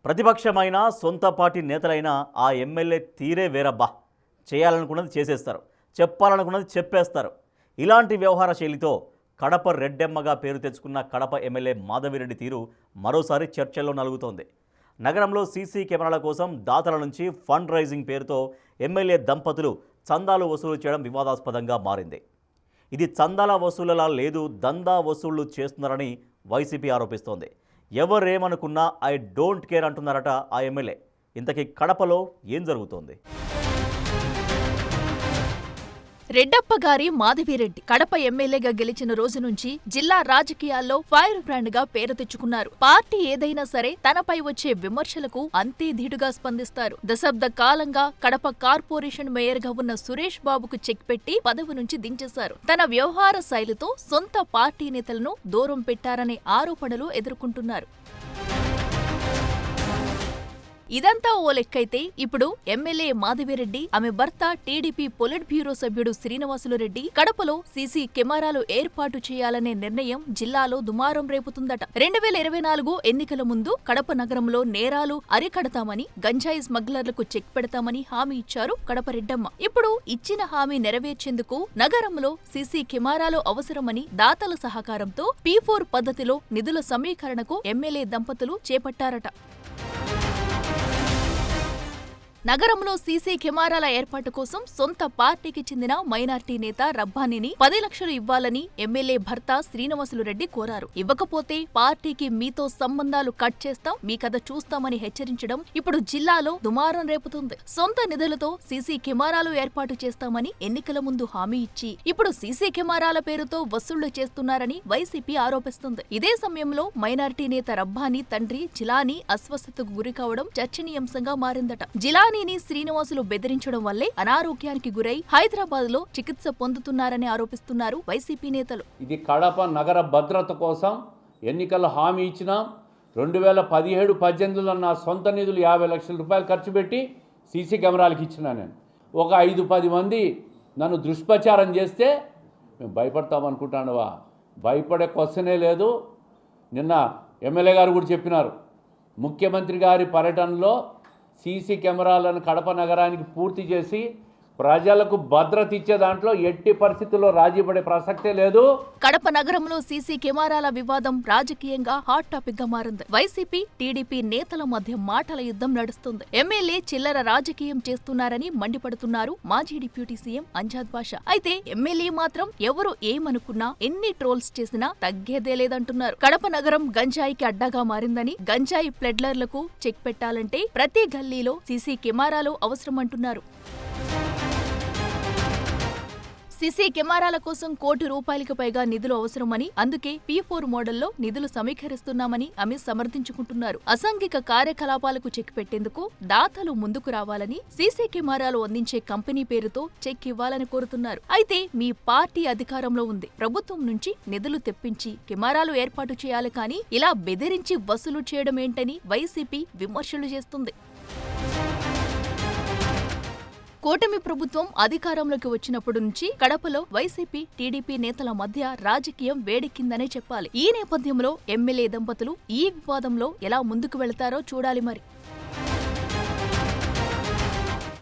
ప్రతిపక్షమైన సొంత పార్టీ నేతలైనా ఆ ఎమ్మెల్యే తీరే వేరబ్బా. చేయాలనుకున్నది చేసేస్తారు, చెప్పాలనుకున్నది చెప్పేస్తారు. ఇలాంటి వ్యవహార శైలితో కడప రెడ్డెమ్మగా పేరు తెచ్చుకున్న కడప ఎమ్మెల్యే మాధవిరెడ్డి తీరు మరోసారి చర్చల్లో నలుగుతోంది. నగరంలో సీసీ కెమెరాల కోసం దాతల నుంచి ఫండ్ రైజింగ్ పేరుతో ఎమ్మెల్యే దంపతులు చందాలు వసూలు చేయడం వివాదాస్పదంగా మారింది. ఇది చందాల వసూలులా లేదు, దందా వసూళ్లు చేస్తున్నారని వైసీపీ ఆరోపిస్తోంది. ఎవరేమనుకున్నా ఐ డోంట్ కేర్ అంటున్నారట ఆ ఎమ్మెల్యే. ఇంతకీ కడపలో ఏం జరుగుతోంది? రెడ్డప్ప గారి మాధవిరెడ్డి కడప ఎమ్మెల్యేగా గెలిచిన రోజు నుంచి జిల్లా రాజకీయాల్లో ఫైర్ బ్రాండ్ గా పేరు తెచ్చుకున్నారు. పార్టీ ఏదైనా సరే తనపై వచ్చే విమర్శలకు అంతే ధీటుగా స్పందిస్తారు. దశాబ్ద కాలంగా కడప కార్పొరేషన్ మేయర్ గా ఉన్న సురేష్ బాబుకు చెక్ పెట్టి పదవి నుంచి దించేశారు. తన వ్యవహార శైలితో సొంత పార్టీ నేతలను దూరం పెట్టారనే ఆరోపణలు ఎదుర్కొంటున్నారు. ఇదంతా ఓ లెక్కైతే ఇప్పుడు ఎమ్మెల్యే మాధవిరెడ్డి, ఆమె భర్త టీడీపీ పొలిట్ బ్యూరో సభ్యుడు శ్రీనివాసులు రెడ్డి కడపలో సీసీ కెమెరాలు ఏర్పాటు చేయాలనే నిర్ణయం జిల్లాలో దుమారం రేపుతుందట. 2024 ఎన్నికల ముందు కడప నగరంలో నేరాలు అరికడతామని, గంజాయి స్మగ్లర్లకు చెక్ పెడతామని హామీ ఇచ్చారు కడప రెడ్డమ్మ. ఇప్పుడు ఇచ్చిన హామీ నెరవేర్చేందుకు నగరంలో సీసీ కెమెరాలు అవసరమని దాతల సహకారంతో P4 పద్ధతిలో నిధుల సమీకరణకు ఎమ్మెల్యే దంపతులు చేపట్టారట. నగరంలో సీసీ కెమెరాల ఏర్పాటు కోసం సొంత పార్టీకి చెందిన మైనార్టీ నేత రబ్బానీని 10 లక్షలు ఇవ్వాలని ఎమ్మెల్యే భర్త శ్రీనివాసులు రెడ్డి కోరారు. ఇవ్వకపోతే పార్టీకి మీతో సంబంధాలు కట్ చేస్తాం, మీ కథ చూస్తామని హెచ్చరించడం ఇప్పుడు జిల్లాలో దుమారం రేపుతుంది. సొంత నిధులతో సీసీ కెమెరాలు ఏర్పాటు చేస్తామని ఎన్నికల ముందు హామీ ఇచ్చి ఇప్పుడు సీసీ కెమెరాల పేరుతో వసూళ్లు చేస్తున్నారని వైసీపీ ఆరోపిస్తుంది. ఇదే సమయంలో మైనార్టీ నేత రబ్బానీ తండ్రి జిలానీ అస్వస్థతకు గురికావడం చర్చనీయాంశంగా మారిందట. జిలానీని శ్రీనివాసులు బెదిరించడం వల్లే అనారోగ్యానికి గురై హైదరాబాద్ లో చికిత్స పొందుతున్నారని ఆరోపిస్తున్నారు వైసీపీ నేతలు. ఇది కడప నగర భద్రత కోసం ఎన్నికల్లో హామీ ఇచ్చిన 2017-18లో నా సొంత నిధులు 50 లక్షల రూపాయలు ఖర్చు పెట్టి సీసీ కెమెరాలకు ఇచ్చిన నేను. ఒక 5-10 మంది నన్ను దుష్ప్రచారం చేస్తే మేము భయపడతామనుకుంటానువా? భయపడే క్వశ్చనే లేదు. నిన్న ఎమ్మెల్యే గారు కూడా చెప్పినారు, ముఖ్యమంత్రి గారి పర్యటనలో సీసీ కెమెరాలను కడప నగరానికి పూర్తి చేసి ప్రజలకు భద్రత ఇచ్చే దాంట్లో ఎట్టి పరిస్థితుల్లో రాజీ పడే ప్రసక్తే లేదు. కడప నగరంలో సీసీ కెమెరాల వివాదం రాజకీయంగా హాట్ టాపిక్ గా మారింది. వైసీపీ, టీడీపీ నేతల మధ్య మాటల యుద్ధం నడుస్తుంది. ఎమ్మెల్యే చిల్లర రాజకీయం చేస్తున్నారని మండిపడుతున్నారు మాజీ డిప్యూటీ సీఎం అంజాద్ బాషా. అయితే ఎమ్మెల్యే మాత్రం ఎవరు ఏమనుకున్నా, ఎన్ని ట్రోల్స్ చేసినా తగ్గేదే లేదంటున్నారు. కడప నగరం గంజాయికి అడ్డాగా మారిందని, గంజాయి ప్లెడ్లర్లకు చెక్ పెట్టాలంటే ప్రతి గల్లీలో సీసీ కెమెరాలు అవసరమంటున్నారు. సీసీ కెమెరాల కోసం ₹1 కోటి పైగా నిధులు అవసరమని, అందుకే P4 మోడల్లో నిధులు సమీకరిస్తున్నామని ఆమె సమర్థించుకుంటున్నారు. అసాంఘిక కార్యకలాపాలకు చెక్ పెట్టేందుకు దాతలు ముందుకు రావాలని, సీసీ కెమెరాలు అందించే కంపెనీ పేరుతో చెక్ ఇవ్వాలని కోరుతున్నారు. అయితే మీ పార్టీ అధికారంలో ఉంది, ప్రభుత్వం నుంచి నిధులు తెప్పించి కెమెరాలు ఏర్పాటు చేయాలి, కానీ ఇలా బెదిరించి వసూలు చేయడం ఏంటని వైసీపీ విమర్శలు చేస్తుంది. కూటమి ప్రభుత్వం అధికారంలోకి వచ్చినప్పటి నుంచి కడపలో వైసీపీ, టీడీపీ నేతల మధ్య రాజకీయం వేడెక్కిందనే చెప్పాలి. ఈ నేపథ్యంలో ఎమ్మెల్యే దంపతులు ఈ వివాదంలో ఎలా ముందుకు వెళతారో చూడాలి మరి.